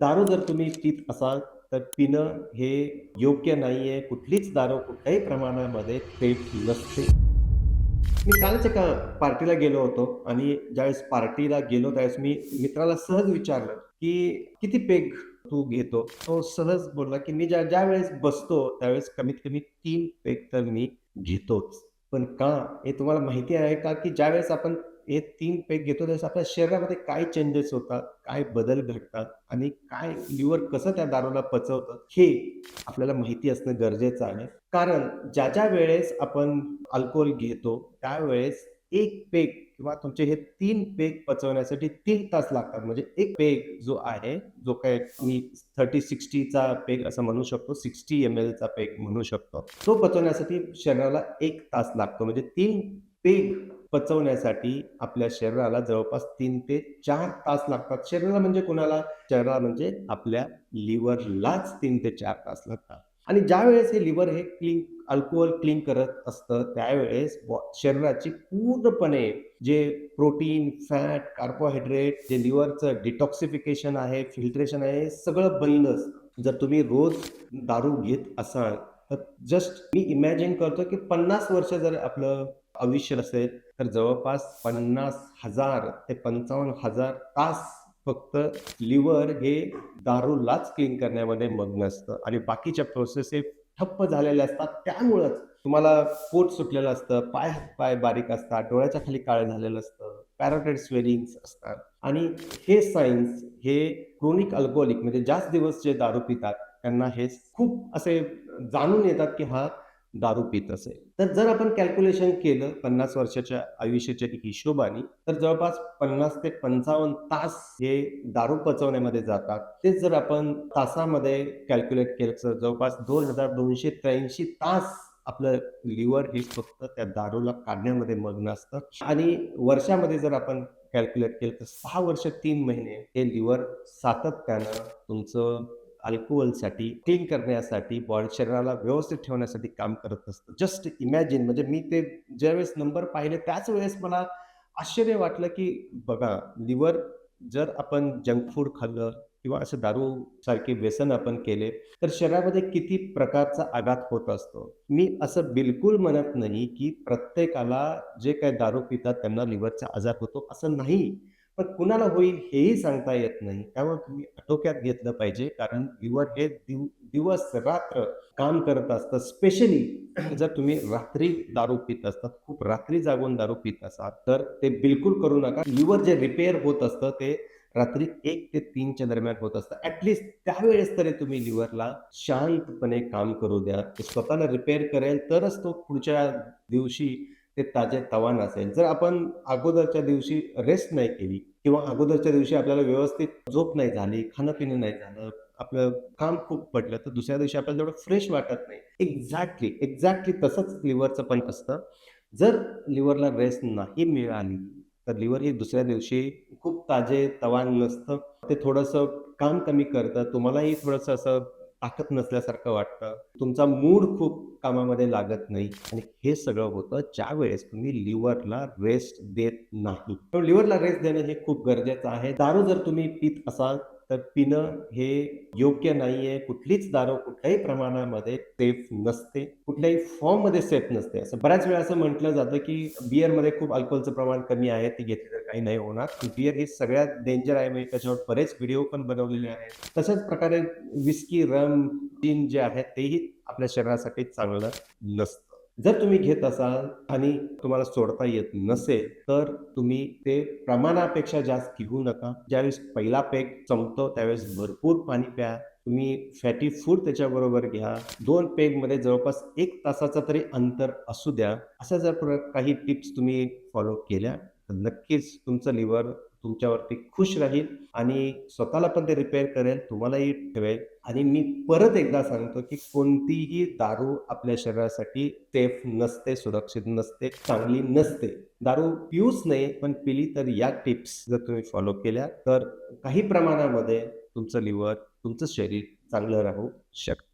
दारू जर तुम्ही पीत असाल, तर पिणं हे योग्य नाहीये. कुठलीच दारू कुठल्याही प्रमाणामध्ये सेफ नसते. मी कालच एका पार्टीला गेलो होतो आणि ज्यावेळेस पार्टीला गेलो त्यावेळेस मी मित्राला सहज विचारलं, की "किती पेग तू घेतो?" तो सहज बोलला, की "मी ज्यावेळेस बसतो त्यावेळेस कमीत कमी 3 पेग तर मी घेतोच." पण का? हे तुम्हाला माहिती आहे का, की ज्यावेळेस आपण हे 3 पेग घेतो त्यावेळेस आपल्या शरीरामध्ये काय चेंजेस होतात, काय बदल घडतात आणि काय लिव्हर कसं त्या दारूला पचवतं, हे आपल्याला माहिती असणं गरजेचं आहे. कारण ज्या वेळेस आपण अल्कोहोल घेतो, त्यावेळेस 1 पेग किंवा तुमचे हे 3 पेग पचवण्यासाठी 3 तास लागतात. म्हणजे 1 पेग जो आहे, जो काही मी 30-60 चा पेग असं म्हणू शकतो, 60 एम-एलचा पेग म्हणू शकतो. तो पचवण्यासाठी शरीराला 1 तास लागतो. म्हणजे 3 पेग पचवण्यासाठी आपल्या शरीराला जवळपास 3 ते 4 तास लागतात. शरीराला म्हणजे कुणाला? शरीराला म्हणजे आपल्या लिव्हरलाच 3 ते 4 तास लागतात. आणि ज्यावेळेस हे लिव्हर हे अल्कोहोल क्लीन करत असतं, त्यावेळेस शरीराची पूर्णपणे जे प्रोटीन, फॅट, कार्बोहायड्रेट, जे लिव्हरचं डिटॉक्सिफिकेशन आहे, फिल्ट्रेशन आहे, हे सगळं बंद असतं. जर तुम्ही रोज दारू घेत असाल, तर जस्ट मी इमॅजिन करतो, की 50 वर्ष जर आपलं आयुष्य असेल, तर जवळपास 50,000 ते 55,000 तास फक्त लिव्हर हे दारूलाच क्लीन करण्यामध्ये मग्न असतं आणि बाकीच्या प्रोसेस हे ठप्प झालेल्या असतात. त्यामुळंच तुम्हाला पोट सुटलेलं असतं, पाय-हात-पाय बारीक असतात, डोळ्याच्या खाली काळं झालेलं असतं, पॅराटाइड स्वेलिंग्स असतात आणि हे सायन्स हे क्रोनिक अल्कोहोलिक म्हणजे जास्त दिवस जे दारू पितात, त्यांना हे खूप असे जाणून येतात, की हा दारू पीत असेल. तर जर आपण कॅल्क्युलेशन केलं 50 वर्षाच्या आयुष्याच्या हिशोबाने, तर जवळपास 50 ते 55 तास हे दारू पचवण्यामध्ये जातात. तेच जर आपण तासामध्ये कॅल्क्युलेट केलं तर जवळपास 2283 तास आपलं लिव्हर हे फक्त त्या दारूला काढण्यामध्ये मग्न असतं आणि वर्षामध्ये जर आपण कॅल्क्युलेट केलं तर 6 वर्ष 3 महिने हे लिव्हर सातत्यानं तुमचं अल्कोहोलसाठी, क्लीन करण्यासाठी, शरीराला व्यवस्थित ठेवण्यासाठी काम करत असतं. जस्ट इमॅजिन म्हणजे मी ते ज्यावेळेस नंबर पाहिले त्याच वेळेस मला आश्चर्य वाटलं, की बघा लिव्हर जर आपण जंक फूड खाल्लं किंवा असं दारूसारखे व्यसन आपण केले, तर शरीरामध्ये किती प्रकारचा आघात होत असतो. मी असं बिलकुल म्हणत नाही, की प्रत्येकाला जे काही दारू पितात त्यांना लिव्हरचा आजार होतो, असं नाही. पण कुणाला होईल हेही सांगता येत नाही. त्यामुळे तुम्ही आटोक्यात घेतलं पाहिजे. कारण लिव्हर हे दिवस-रात्र काम करत असतं. स्पेशली जर तुम्ही रात्री दारू पित असतात, खूप रात्री जागून दारू पित असाल, तर ते बिलकुल करू नका. लिव्हर जे रिपेअर होत असतं ते रात्री 1 ते 3 च्या दरम्यान होत असतं. त्यावेळेस तरी तुम्ही लिव्हरला शांतपणे काम करू द्या. ते स्वतःला रिपेअर करेल तरच तो पुढच्या दिवशी ते ताजेतवानं असेल. जर आपण अगोदरच्या दिवशी रेस्ट नाही केली किंवा अगोदरच्या दिवशी आपल्याला व्यवस्थित झोप नाही झाली, खाणं-पिणं नाही झालं, आपलं काम खूप पडलं, तर दुसऱ्या दिवशी आपल्याला तेवढं फ्रेश वाटत नाही. एक्झॅक्टली तसंच लिव्हरचं पण असतं. जर लिव्हरला रेस्ट नाही मिळाली, तर लिव्हर हे दुसऱ्या दिवशी खूप ताजेतवानं नसतं. ते थोडंसं काम कमी करतं. तुम्हालाही थोडंसं असं ताकद नसल्यासारखं वाटतं. तुमचा मूड खूप कामामध्ये लागत नाही आणि हे सगळं होतं ज्यावेळेस तुम्ही लिव्हरला रेस्ट देत नाही. तर लिव्हरला रेस्ट देणं हे खूप गरजेचं आहे. दारू जर तुम्ही पीत असाल, तर पिणं हे योग्य नाहीये. कुठलीच दारू कुठल्याही प्रमाणामध्ये सेफ नसते. कुठल्याही फॉर्ममध्ये सेफ नसते. असं बऱ्याच वेळा असं म्हटलं जातं, की बिअरमध्ये खूप अल्कोहलचं प्रमाण कमी आहे. ती घेतली तर काही नाही होणार. बिअर ही सगळ्यात डेंजर आहे. म्हणजे त्याच्यावर बरेच व्हिडिओ पण बनवलेले आहेत. तशाच प्रकारे व्हिस्की, रम, जिन जे आहे तेही आपल्या शरीरासाठी चांगलं नसतं. जर तुम्ही घेत असाल आणि तुम्हाला सोडता येत नसेल, तर तुम्ही ते प्रमाणापेक्षा जास्त घेऊ नका. ज्यावेळेस पहिला पेग संपतो त्यावेळेस भरपूर पाणी प्या. तुम्ही फॅटी फूड त्याच्याबरोबर घ्या. 2 पेगमध्ये जवळपास 1 तासाचं तरी अंतर असू द्या. अशा जर काही टिप्स तुम्ही फॉलो केल्या, तर नक्कीच तुमचं लिव्हर तुमच्यावरती खुश राहील आणि स्वतःला पण ते रिपेअर करेल, तुम्हालाही ठेवेल आणि मी परत एकदा सांगतो, की कोणतीही दारू आपल्या शरीरासाठी सेफ नसते, सुरक्षित नसते, चांगली नसते. दारू पिऊच नये, पण पिली तर या टिप्स जर तुम्ही फॉलो केल्या, तर काही प्रमाणामध्ये तुमचं लिव्हर, तुमचं शरीर चांगलं राहू शकतं.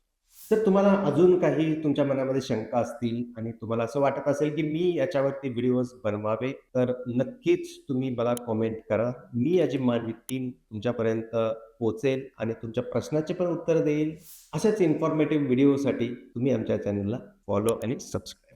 जर तुम्हाला अजून काही तुमच्या मनामध्ये शंका असतील आणि तुम्हाला असं वाटत असेल, की मी याच्यावरती व्हिडिओज बनवावे, तर नक्कीच तुम्ही मला कॉमेंट करा. मी याची माझी टीम तुमच्यापर्यंत पोहोचेल आणि तुमच्या प्रश्नाचे पण उत्तर देईल. अशाच इन्फॉर्मेटिव्ह व्हिडिओसाठी तुम्ही आमच्या चॅनलला फॉलो आणि सबस्क्राईब